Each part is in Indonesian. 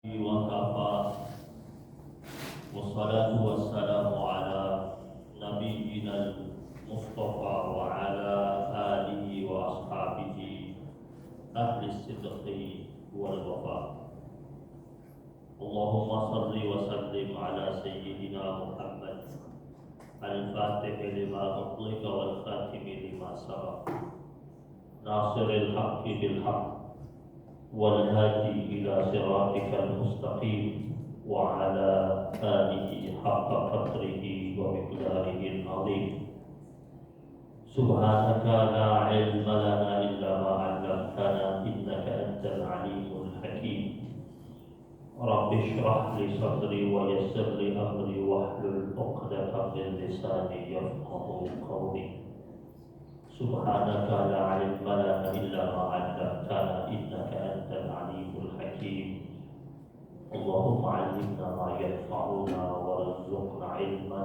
وكفى والصلاة والسلام على نبينا المصطفى وعلى آله وأصحابه أهل الصدق والوفاء. اللهم صل وسلم على سيدنا محمد الفاتح لما أغلق والخاتم لما سبق ناصر الحق بالحق والهادي إلى صراطك المستقيم وعلى آله حق قدره ومقداره العظيم. سبحانك لا علم لنا إلا ما علمتنا إنك أنت العليم الحكيم. رب اشرح لي صدري ويسر لي أمري واحلل عقدة من لساني يفقهوا قولي. سبحانك لا علم لنا إلا ما علمتنا إنك أنت العليم الحكيم. اللهم علمنا ما ينفعنا وارزقنا علما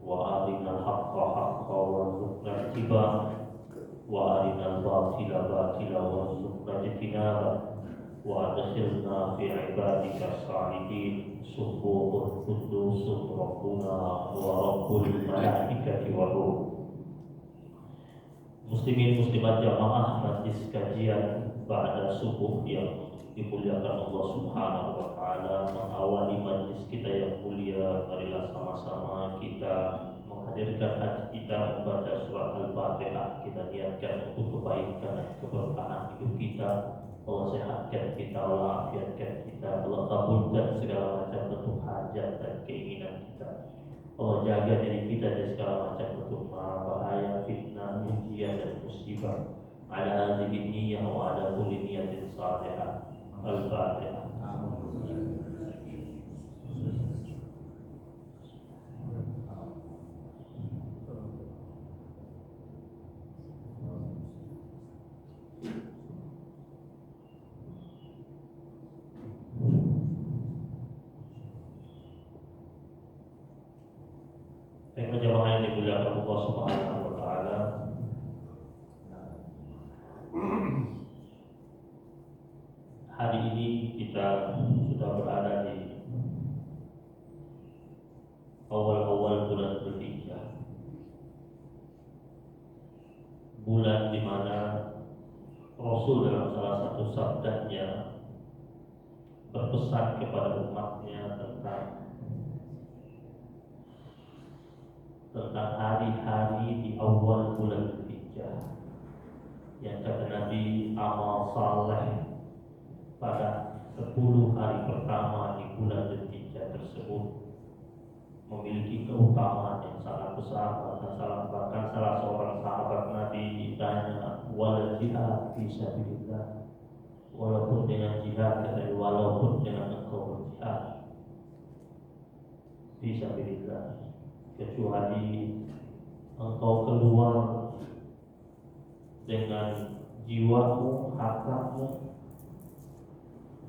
وأرنا الحق حقا وارزقنا اتباعه وأرنا الباطل باطلا وارزقنا اجتنابه وأدخلنا في عبادك الصالحين. سبوح قدوس ربنا ورب الملائكة والروح. Muslimin muslimat jamaah majlis kajian pada subuh yang dimuliakan Allah Subhanahu wa taala, mengawali majlis kita yang mulia, marilah sama-sama kita menghadirkan hati kita membaca surat Al-Fatihah. Kita niatkan untuk kebaikan dan keberkahan hidup kita. Allah sehatkan kita, Allah afiatkan kita, Allah kabulkan segala macam bentuk hajat dan keinginan kita. Allah jaga diri kita dari segala macam bentuk bahaya, fitnah, ujian dan musibah. Ala hadhihi niyyah wa ala kulli niyatin salihah. Al-Fatihah. Jemaah yang dimuliakan Allah Subhanahu wa taala, hari ini kita sudah berada di awal-awal bulan Dzulhijjah, bulan di mana Rasul dalam salah satu sabdanya berpesan kepada umatnya tentang hari-hari di awal bulan Dzulhijjah, yang kata Nabi, amal saleh pada 10 hari pertama di bulan Dzulhijjah tersebut memiliki keutamaan yang sangat besar. Bahkan salah seorang sahabat Nabi ditanya, wal jihad fi sabilillah, walaupun dengan jihad, walaupun dengan engkau berjihad fi sabilillah, kecuali engkau keluar dengan jiwamu, hartamu,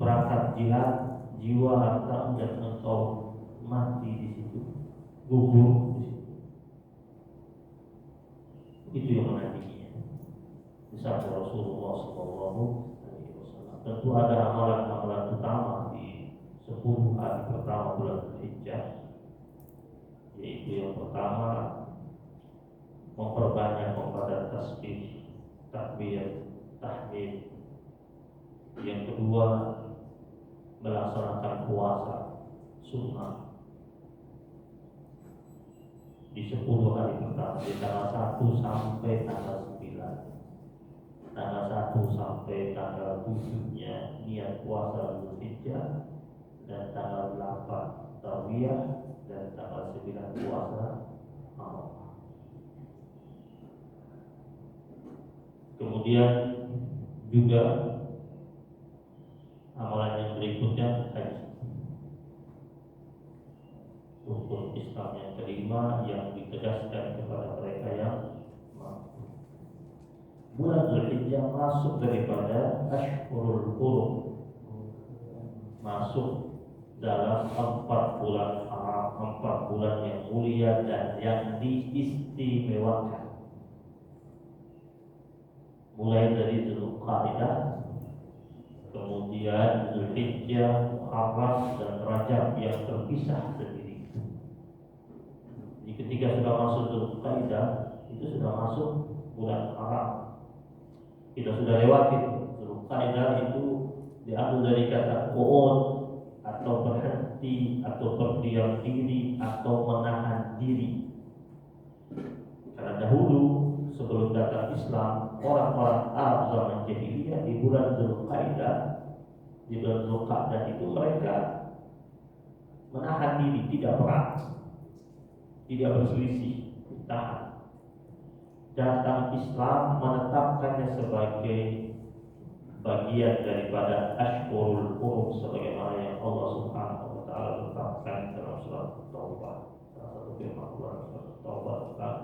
berangkat jihad, jiwa, harta, dan engkau mati di situ, gugur di situ. Itu yang menandinginya. Disabda Rasulullah Sallallahu Alaihi Wasallam. Tentu ada amalan-amalan utama di 10 hari pertama bulan Dzulhijjah, yaitu yang pertama memperbanyak membaca tasbih, takbir, tahmid. Yang kedua melaksanakan puasa sunnah di 10 hari pertama, di tanggal 1 sampai tanggal 9. Tanggal 1 sampai tanggal 7-nya niat puasa Dzulhijjah, dan tanggal 8 Tarwiyah, dan tanggal 9 puasa Arafah. Kemudian juga amalan yang berikutnya haji. Rukun Islam yang kelima yang ditegaskan kepada mereka yang mampu. Bulan Dzulhijjah masuk daripada Ashhurul Hurum, masuk dalam 4 bulan haram, 4 bulan yang mulia dan yang diistimewakan. Mulai dari Dzulqa'dah kemudian Zulhijjah, Muharram dan Rajab yang terpisah sendiri. Jadi ketika sudah masuk Zulqa'dah itu sudah masuk bulan Haram. Kita sudah lewati Zulqa'dah itu diambil dari kata qu'ud atau berhenti atau berdiam diri atau menahan diri. Karena dahulu sebelum datang Islam, orang-orang Arab zaman jahiliyah di bulan Zulqa'dah, di bulan Zulqa'dah itu mereka menahan diri, tidak perang, tidak berselisih, tahan. Datang Islam menetapkannya sebagai bagian daripada Ashhurul Hurum sebagaimana yang Allah Subhanahu wa taala tetapkan dalam surat Taubah. Salah satu firman Allah surat Taubah tentang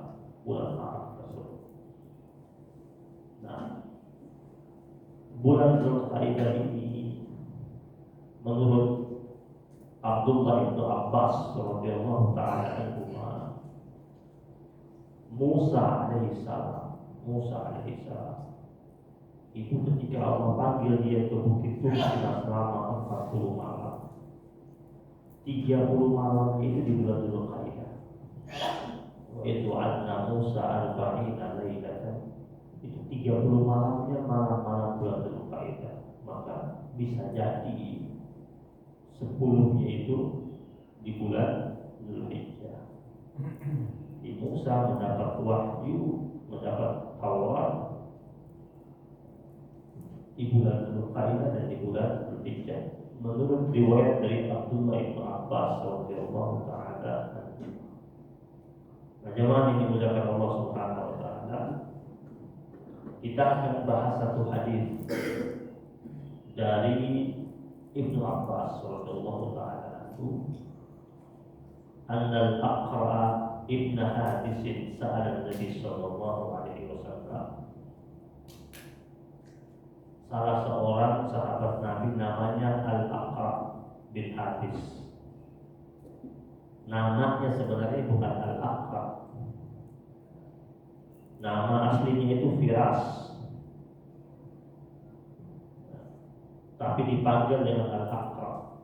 bulan Haram tersebut. Nah, bulan Zulqa'dah ini menurut Abdullah bin Abbas radhiyallahu taala anhu, Musa alaihissalam itu ketika Allah panggil dia ke Bukit Tur selama 40 malam, 30 malam itu di bulan Zulqa'dah. Itu anna Musa arba'ina lailatan, itu 30 malamnya malam-malam bulan Zulqa'dah. Maka bisa jadi 10-nya itu di bulan Zulhijjah. Di Musa mendapat wahyu, mendapat Taurat di bulan Zulqa'dah dan di bulan Zulhijjah. Menurut riwayat dari Abdullah bin Abbas radhiyallahu taala. Nah, jemaah ini dimuliakan Allah Subhanahu wa taala. Kita akan bahas satu hadis dari Ibnu Abbas radhiyallahu taala anhu. Annal Aqra ibn Hadis sa'ala Nabi sallallahu alaihi wasallam. Salah seorang sahabat Nabi namanya Al-Aqra bin Hadis. Namanya sebenarnya bukan Al-Aqra. Nama aslinya itu Firas, tapi dipanggil dengan Al-Aqra.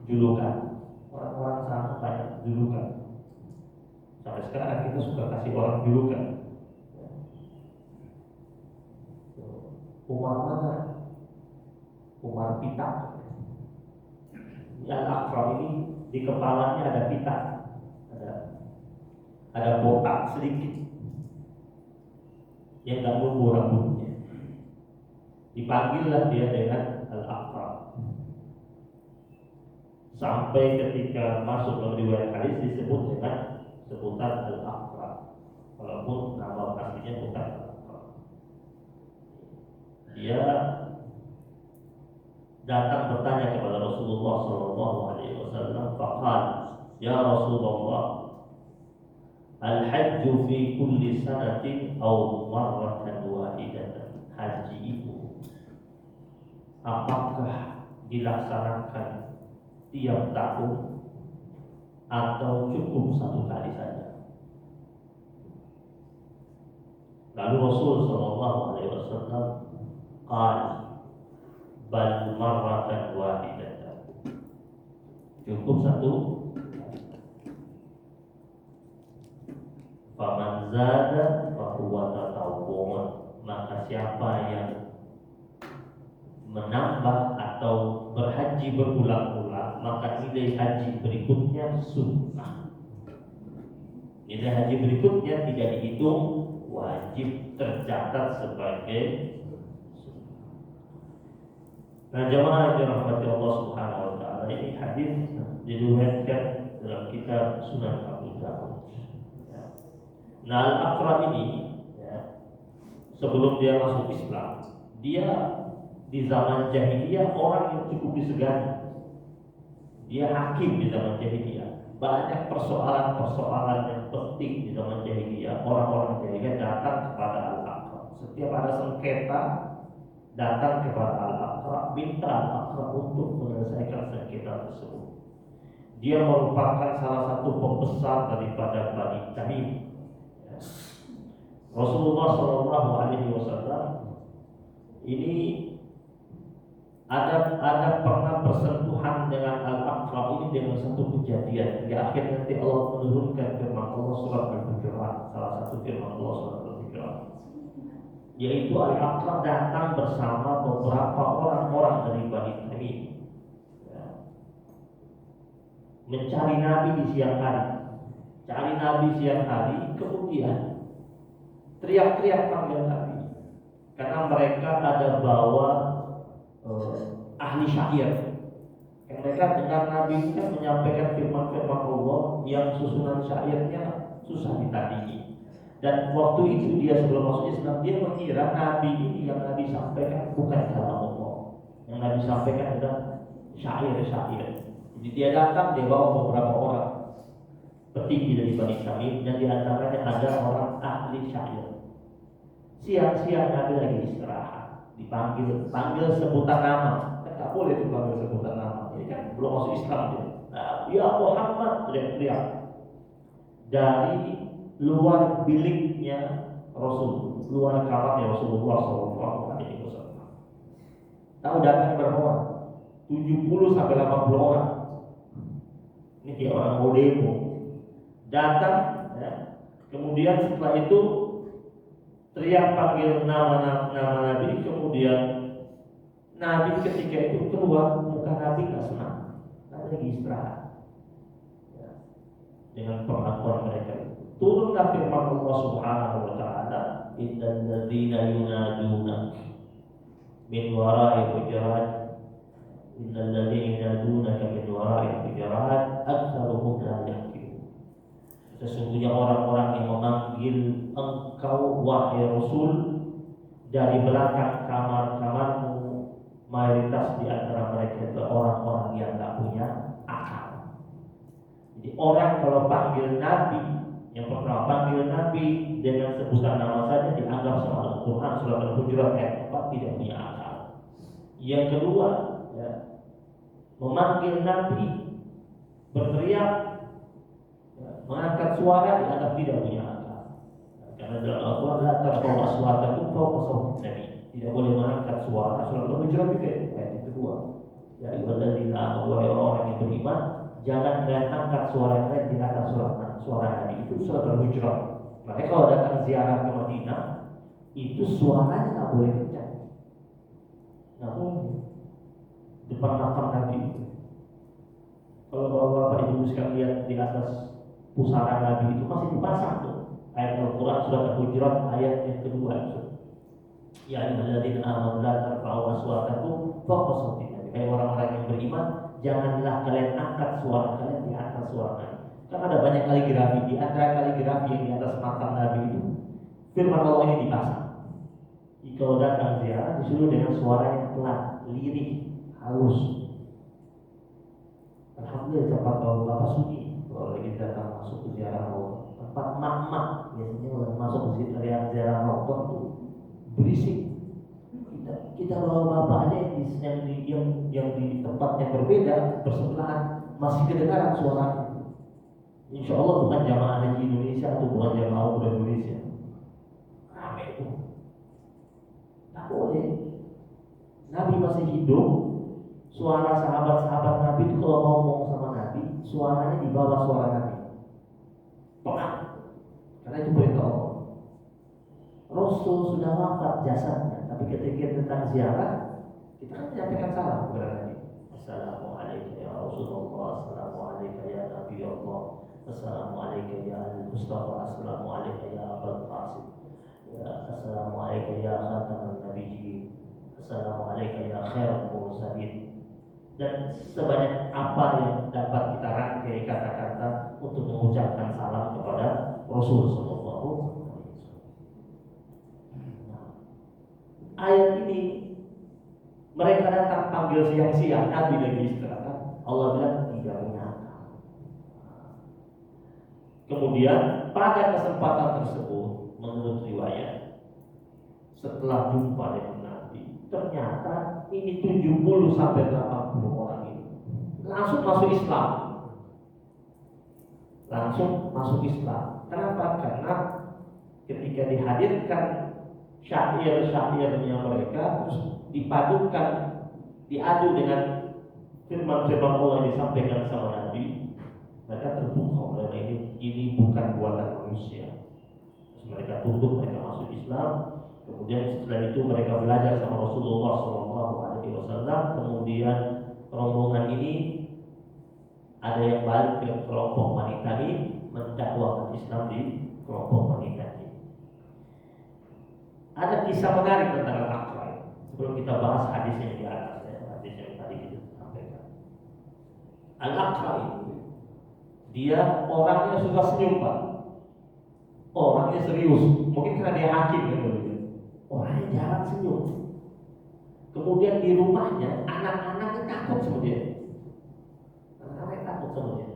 Julukan. Orang-orang sana banyak julukan. Sampai sekarang kita suka kasih orang julukan. Umar mana? Umar Pita. Al-Aqra ini di kepalanya ada pita, ada botak sedikit yang nggak numbuh rambutnya. Dipanggillah dia dengan Al-Aqra. Sampai ketika masuk dalam riwayat hadis disebut dengan sebutan Al-Aqra, walaupun nama aslinya bukan Al-Aqra. Dia datang bertanya kepada Rasulullah sallallahu alaihi wasallam, faqala, ya Rasulullah, al-hajju fi kulli sanatin aw marratan wahidatan. Haji itu apakah dilaksanakan tiap tahun atau cukup satu kali saja? Lalu Rasul sallallahu alaihi wasallam qala, bal marratan wahidatan. Cukup satu. Faman zada fahuwa tatawwu'un. Maka siapa yang menambah atau berhaji berulang-ulang, maka nilai haji berikutnya sunnah. Nilai haji berikutnya tidak dihitung wajib, tercatat sebagai. Nah, jemaah yang dirahmati Allah Subhanahu wa taala, ini hadis diriwayatkan dalam kitab Sunan Abu Dawud. Ya. Nah, Al-Aqra ini sebelum dia masuk Islam, dia di zaman jahiliyah orang yang cukup disegani. Dia hakim di zaman jahiliyah. Banyak persoalan-persoalan yang penting di zaman jahiliyah. Orang-orang jahiliyah datang kepada Al-Aqra. Setiap ada sengketa, datang kepada Al-Aqra, minta Al-Aqra untuk menyelesaikan sengketa tersebut. Dia merupakan salah satu pembesar daripada Bani Tamim. Rasulullah sallallahu alaihi wasallam ini ada pernah bersentuhan dengan Al-Aqra ini dengan satu kejadian. Di akhir nanti Allah menurunkan firman Allah surat Al-Hujurat, salah satu firman Allah surat Al-Hujurat, yaitu Al-Aqra datang bersama beberapa orang-orang dari Bani Tamim, ya, mencari Nabi di siang hari. Cari Nabi siang hari, kemudian teriak-teriak panggil Nabi, karena mereka ada bawa ahli syair. Mereka dengar Nabi itu kan menyampaikan firman-firman Allah yang susunan syairnya susah ditandingi. Dan waktu itu dia sebelum masuk Islam, dia mengira Nabi ini yang Nabi sampaikan bukan kalam Allah. Yang Nabi sampaikan adalah syair-syair. Jadi dia datang, dia bawa beberapa orang petinggi dari Bani Tamim, dan di antaranya ada orang ahli syair. Siang-siang Nabi lagi istirahat, panggil sebutan nama. Kan tak boleh tuh panggil sebutan nama, ini kan belum masuk Islam dia. Nah, ya Muhammad, teriak-teriak dari luar biliknya Rasul, luar kamarnya Rasulullah SAW. Tahu datang berapa orang? 70 sampai 80 orang. Ini kayak orang mau demo. Datang, ya. Kemudian setelah itu teriak panggil nama Nabi. Kemudian Nabi ketika itu keluar, muka Nabi nggak senang, Nabi lagi istirahat, ya. Dengan pengakuan mereka itu turunlah firman Allah Subhanahu wa taala, innal ladzina yunaduna min wara'i hujurat, innal ladzina yunaduna min wara'i hujurat aktsaruhum la yaqilun. Sesungguhnya orang-orang yang memanggil engkau wahai Rasul dari belakang kamar-kamarmu, mayoritas di antara mereka itu orang-orang yang tak punya akal. Jadi orang kalau panggil Nabi, yang pertama panggil Nabi dengan sebutan nama saja dianggap sama Al-Quran surat Al-Hujurat ayat 4 tidak punya akal. Yang kedua, ya, memanggil Nabi, berteriak, ya, mengangkat suara dianggap tidak punya akal. Karena dalam Al-Quran la tarfa'u aswatakum fawqa sawti Nabi, tidak boleh mengangkat suara. Surat Al-Hujurat juga ayat yang kedua. Ya ayyuhalladzina amanu, wahai orang yang beriman, jangan kalian angkat suara kalian di atas suara Nabi. Itu surat Al-Hujurat. Makanya kalau datang ziarah ke Madinah, itu suaranya nggak boleh kencang, nggak boleh depan makam Nabi itu. Kalau bapak ibu sekalian lihat di atas pusara Nabi itu masih dipasang tuh ayat Al-Quran surat Al-Hujurat ayat yang kedua itu. Ya ayyuhalladzina amanu la tarfa'u aswatakum fawqa sawti Nabi. Hai orang-orang yang beriman, janganlah kalian angkat suara kalian di atas suara Nabi. Karena ada banyak kaligrafi, di antara kaligrafi yang di atas makam Nabi itu firman Allah ini dipasang. Jika datang ziarah disuruh dengan suara yang pelan, lirih, halus. Alhamdulillah tempat bapak sunyi kalau lagi datang masuk ke ziarah Allah. Tempat mak-mak biasanya kalau masuk ke ziarah Allah itu berisik. Kita bawa bapak aja yang di tempat yang berbeda bersebelahan masih kedengaran suara. Insya Allah bukan jamaah haji Indonesia atau bukan jamaah umrah Indonesia. Ramai itu. Tak boleh. Nabi masih hidup. Suara sahabat-sahabat Nabi itu kalau mau ngomong sama Nabi, suaranya di bawah suara Nabi. Pelan. Karena itu perintah Allah. Rasul sudah wafat jasadnya, tapi ketika tentang ziarah, kita kan menyampaikan salam kepada Nabi. Assalamualaikum ya Rasulullah, assalamualaikum ya Nabi Allah, assalamualaikum ya Al-Mustafa, assalamualaikum ya Abul Qasim, ya assalamualaikum ya Khataman Nabiyyin, assalamualaikum ya Khairul Mursalin. Dan sebanyak apa yang dapat kita rangkai kata-kata untuk mengucapkan salam kepada Rasul Sallallahu Alaihi Wasallam. Ayat ini mereka datang panggil siang-siang, Nabi lagi istirahat. Allah bilang tidak punya akal. Kemudian pada kesempatan tersebut, menurut riwayat, setelah jumpa dengan Nabi, ternyata ini 70 sampai 80 orang ini langsung masuk Islam. Langsung masuk Islam. Kenapa? Karena ketika dihadirkan syair-syairnya mereka terus dipadukan diadu dengan firman-firman Allah yang disampaikan sama Nabi, mereka terpukau karena ini bukan buatan manusia. Terus mereka tunduk, mereka masuk Islam. Kemudian setelah itu mereka belajar sama Rasulullah SAW. Kemudian rombongan ini ada yang balik ke kelompok wanita ini, mendakwahkan Islam di kelompok wanita ini. Ada kisah menarik tentang Al-Aqra. Sebelum kita bahas hadis yang di atas, hadis yang tadi kita sampaikan. Al-Aqra itu dia orangnya suka senyum, Pak. Orangnya serius. Mungkin karena dia hakim kan begitu. Orangnya jarang senyum. Kemudian di rumahnya anak-anaknya takut sama dia. Anak-anaknya takut sama dia.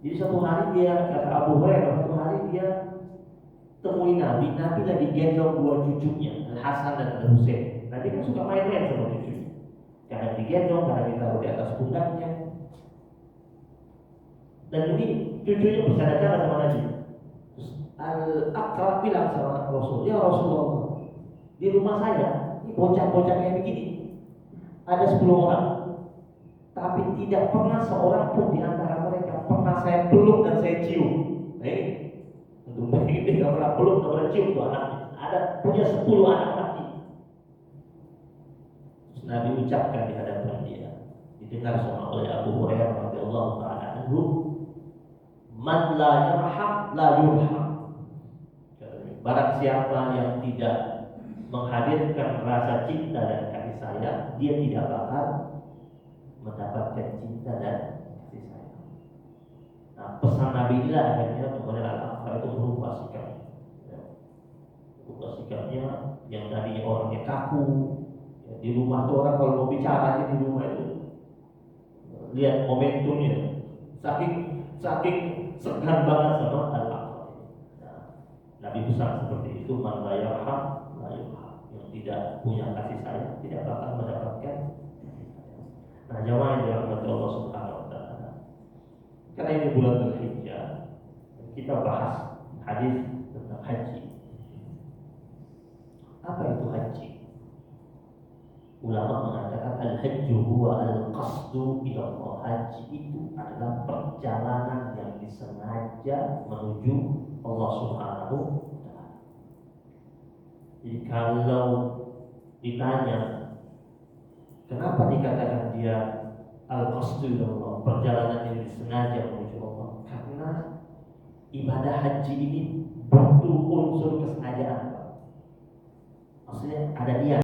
Jadi satu hari dia, kata Abu Hurairah, satu hari dia temui Nabi lagi gendong dua cucunya, Al-Hasan dan Al-Husain. Nabi kan suka main-main sama cucunya. Kadang digendong, kadang ditaruh di atas pundaknya. Dan ini cucunya bercanda-canda sama Nabi. Terus Al-Aqra bilang sama Rasul, ya Rasulullah, di rumah saya ini bocah-bocah kayak begini ada 10 orang, tapi tidak pernah seorang pun di antara mereka pernah saya peluk dan saya cium. Untuk ini dia nggak pernah peluk, nggak pernah cium tuh anaknya. Ada punya 10 anak laki. Terus Nabi ucapkan di hadapan dia, didengar sama oleh Abu Hurairah radhiyallahu taala anhu, man la yarham la yurham. Barang siapa yang tidak menghadirkan rasa cinta dan kasih sayang, dia tidak bakal mendapatkan cinta dan kasih sayang. Nah, pesan Nabi inilah akhirnya kepada Al-Aqra itu berubah sikapnya. Berubah sikapnya yang tadinya orangnya kaku. Di rumah tuh orang kalau mau bicara aja di rumah itu lihat momentumnya. Saking segan banget sama Al-Aqra. Nabi pesan seperti itu, man la yarham la yurham. Yang tidak punya kasih sayang tidak bakal mendapatkan kasih sayang. Nah, jamaah yang dirahmati Allah Subhanahu wa taala. Karena ini bulan Dzulhijjah, kita bahas hadis tentang haji. Apa itu haji? Ulama mengatakan al-hajju huwa al-qasdu ila Allah. Haji itu adalah perjalanan yang disengaja menuju Allah Subhanahu wa taala. Jadi kalau ditanya kenapa dikatakan dia al-qasdu ila Allah, perjalanan yang disengaja menuju Allah? Karena ibadah haji ini butuh unsur kesengajaan. Maksudnya ada niat.